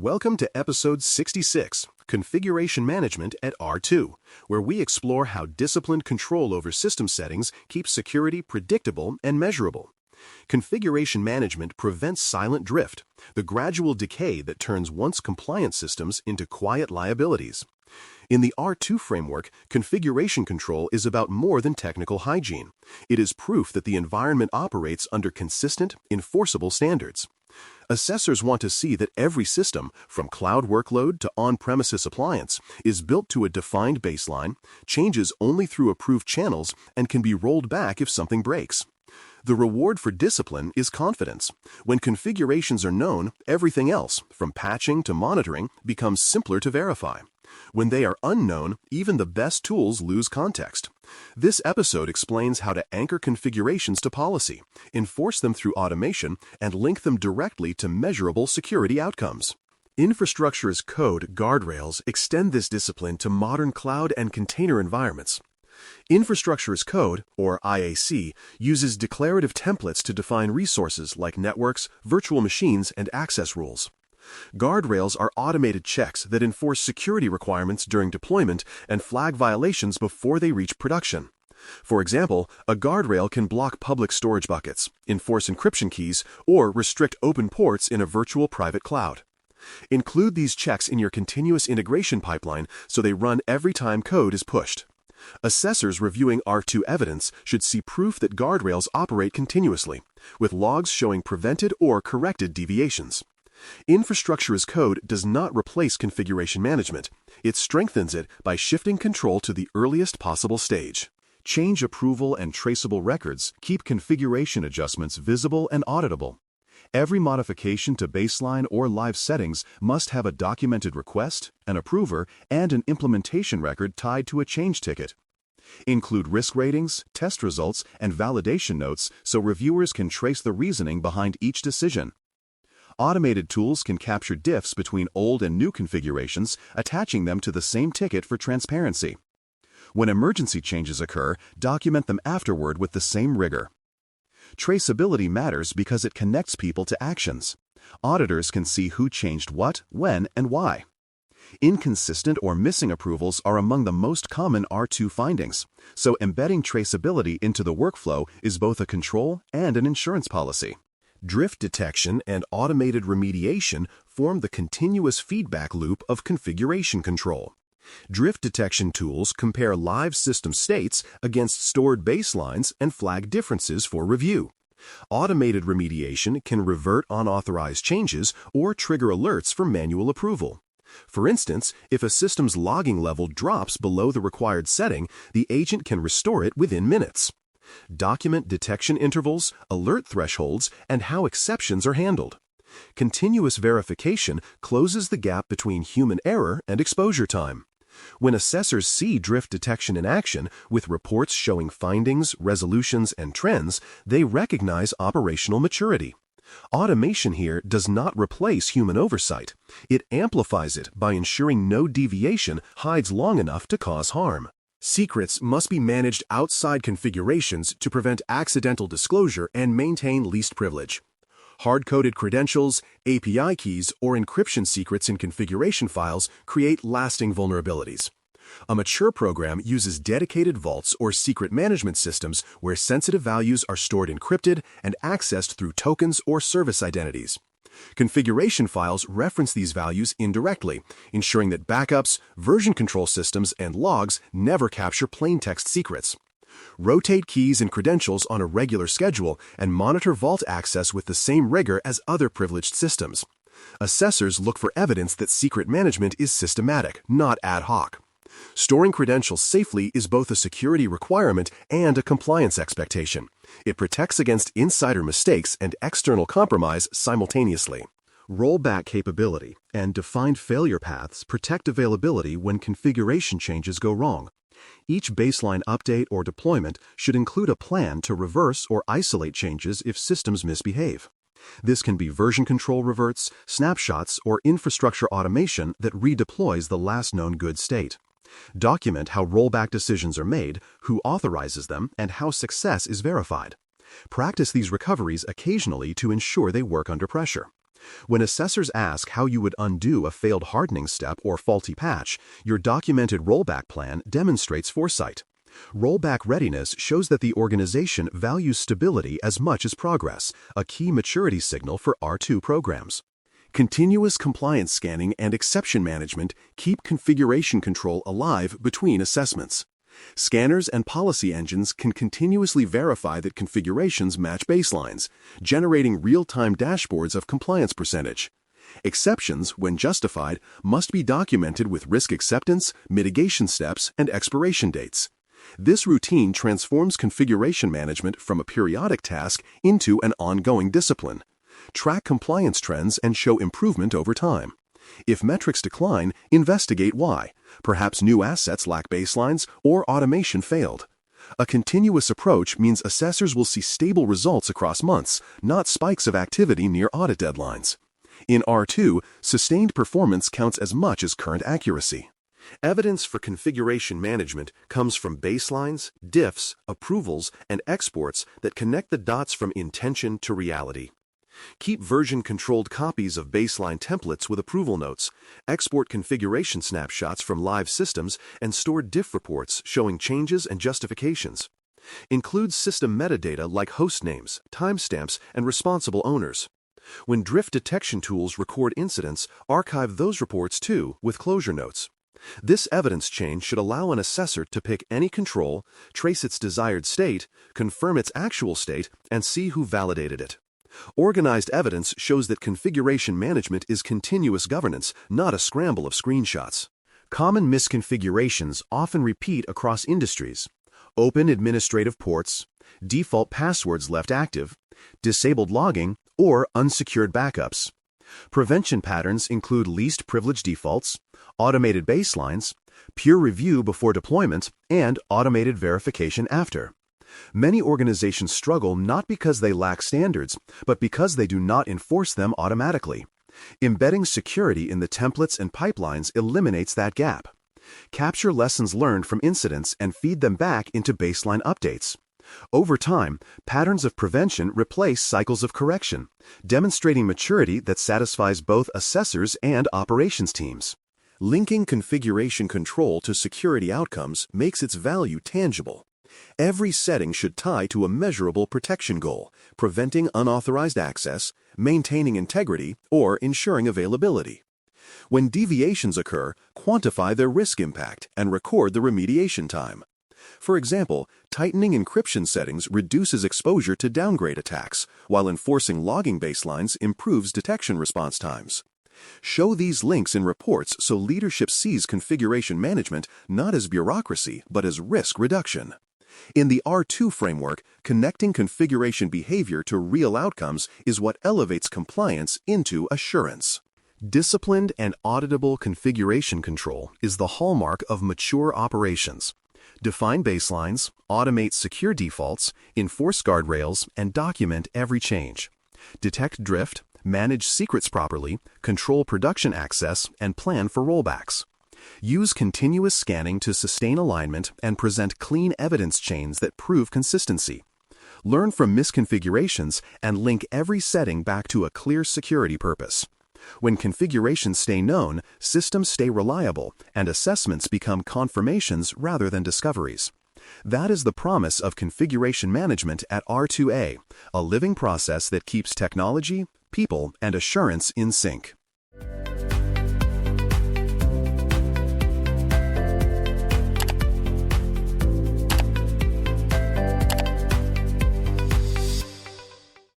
Welcome to episode 66, Configuration Management at R2, where we explore how disciplined control over system settings keeps security predictable and measurable. Configuration management prevents silent drift, the gradual decay that turns once compliant systems into quiet liabilities. In the R2 framework, configuration control is about more than technical hygiene. It is proof that the environment operates under consistent, enforceable standards. Assessors want to see that every system, from cloud workload to on-premises appliance, is built to a defined baseline, changes only through approved channels, and can be rolled back if something breaks. The reward for discipline is confidence. When configurations are known, everything else, from patching to monitoring, becomes simpler to verify. When they are unknown, even the best tools lose context. This episode explains how to anchor configurations to policy, enforce them through automation, and link them directly to measurable security outcomes. Infrastructure as code guardrails extend this discipline to modern cloud and container environments. Infrastructure as code, or IAC, uses declarative templates to define resources like networks, virtual machines, and access rules. Guardrails are automated checks that enforce security requirements during deployment and flag violations before they reach production. For example, a guardrail can block public storage buckets, enforce encryption keys, or restrict open ports in a virtual private cloud. Include these checks in your continuous integration pipeline so they run every time code is pushed. Assessors reviewing R2 evidence should see proof that guardrails operate continuously, with logs showing prevented or corrected deviations. Infrastructure as code does not replace configuration management. It strengthens it by shifting control to the earliest possible stage. Change approval and traceable records keep configuration adjustments visible and auditable. Every modification to baseline or live settings must have a documented request, an approver, and an implementation record tied to a change ticket. Include risk ratings, test results, and validation notes so reviewers can trace the reasoning behind each decision. Automated tools can capture diffs between old and new configurations, attaching them to the same ticket for transparency. When emergency changes occur, document them afterward with the same rigor. Traceability matters because it connects people to actions. Auditors can see who changed what, when, and why. Inconsistent or missing approvals are among the most common R2 findings, so embedding traceability into the workflow is both a control and an insurance policy. Drift detection and automated remediation form the continuous feedback loop of configuration control. Drift detection tools compare live system states against stored baselines and flag differences for review. Automated remediation can revert unauthorized changes or trigger alerts for manual approval. For instance, if a system's logging level drops below the required setting, the agent can restore it within minutes. Document detection intervals, alert thresholds, and how exceptions are handled. Continuous verification closes the gap between human error and exposure time. When assessors see drift detection in action, with reports showing findings, resolutions, and trends, they recognize operational maturity. Automation here does not replace human oversight. It amplifies it by ensuring no deviation hides long enough to cause harm. Secrets must be managed outside configurations to prevent accidental disclosure and maintain least privilege. Hard-coded credentials, API keys, or encryption secrets in configuration files create lasting vulnerabilities. A mature program uses dedicated vaults or secret management systems where sensitive values are stored encrypted and accessed through tokens or service identities. Configuration files reference these values indirectly, ensuring that backups, version control systems, and logs never capture plaintext secrets. Rotate keys and credentials on a regular schedule and monitor vault access with the same rigor as other privileged systems. Assessors look for evidence that secret management is systematic, not ad hoc. Storing credentials safely is both a security requirement and a compliance expectation. It protects against insider mistakes and external compromise simultaneously. Rollback capability and defined failure paths protect availability when configuration changes go wrong. Each baseline update or deployment should include a plan to reverse or isolate changes if systems misbehave. This can be version control reverts, snapshots, or infrastructure automation that redeploys the last known good state. Document how rollback decisions are made, who authorizes them, and how success is verified. Practice these recoveries occasionally to ensure they work under pressure. When assessors ask how you would undo a failed hardening step or faulty patch, your documented rollback plan demonstrates foresight. Rollback readiness shows that the organization values stability as much as progress, a key maturity signal for R2 programs. Continuous compliance scanning and exception management keep configuration control alive between assessments. Scanners and policy engines can continuously verify that configurations match baselines, generating real-time dashboards of compliance percentage. Exceptions, when justified, must be documented with risk acceptance, mitigation steps, and expiration dates. This routine transforms configuration management from a periodic task into an ongoing discipline. Track compliance trends and show improvement over time. If metrics decline, investigate why. Perhaps new assets lack baselines or automation failed. A continuous approach means assessors will see stable results across months, not spikes of activity near audit deadlines. In R2, sustained performance counts as much as current accuracy. Evidence for configuration management comes from baselines, diffs, approvals, and exports that connect the dots from intention to reality. Keep version-controlled copies of baseline templates with approval notes, export configuration snapshots from live systems, and store diff reports showing changes and justifications. Include system metadata like host names, timestamps, and responsible owners. When drift detection tools record incidents, archive those reports too with closure notes. This evidence chain should allow an assessor to pick any control, trace its desired state, confirm its actual state, and see who validated it. Organized evidence shows that configuration management is continuous governance, not a scramble of screenshots. Common misconfigurations often repeat across industries: open administrative ports, default passwords left active, disabled logging, or unsecured backups. Prevention patterns include least privilege defaults, automated baselines, peer review before deployment, and automated verification after. Many organizations struggle not because they lack standards, but because they do not enforce them automatically. Embedding security in the templates and pipelines eliminates that gap. Capture lessons learned from incidents and feed them back into baseline updates. Over time, patterns of prevention replace cycles of correction, demonstrating maturity that satisfies both assessors and operations teams. Linking configuration control to security outcomes makes its value tangible. Every setting should tie to a measurable protection goal, preventing unauthorized access, maintaining integrity, or ensuring availability. When deviations occur, quantify their risk impact and record the remediation time. For example, tightening encryption settings reduces exposure to downgrade attacks, while enforcing logging baselines improves detection response times. Show these links in reports so leadership sees configuration management not as bureaucracy, but as risk reduction. In the R2 framework, connecting configuration behavior to real outcomes is what elevates compliance into assurance. Disciplined and auditable configuration control is the hallmark of mature operations. Define baselines, automate secure defaults, enforce guardrails, and document every change. Detect drift, manage secrets properly, control production access, and plan for rollbacks. Use continuous scanning to sustain alignment and present clean evidence chains that prove consistency. Learn from misconfigurations and link every setting back to a clear security purpose. When configurations stay known, systems stay reliable, and assessments become confirmations rather than discoveries. That is the promise of configuration management at R2A, a living process that keeps technology, people, and assurance in sync.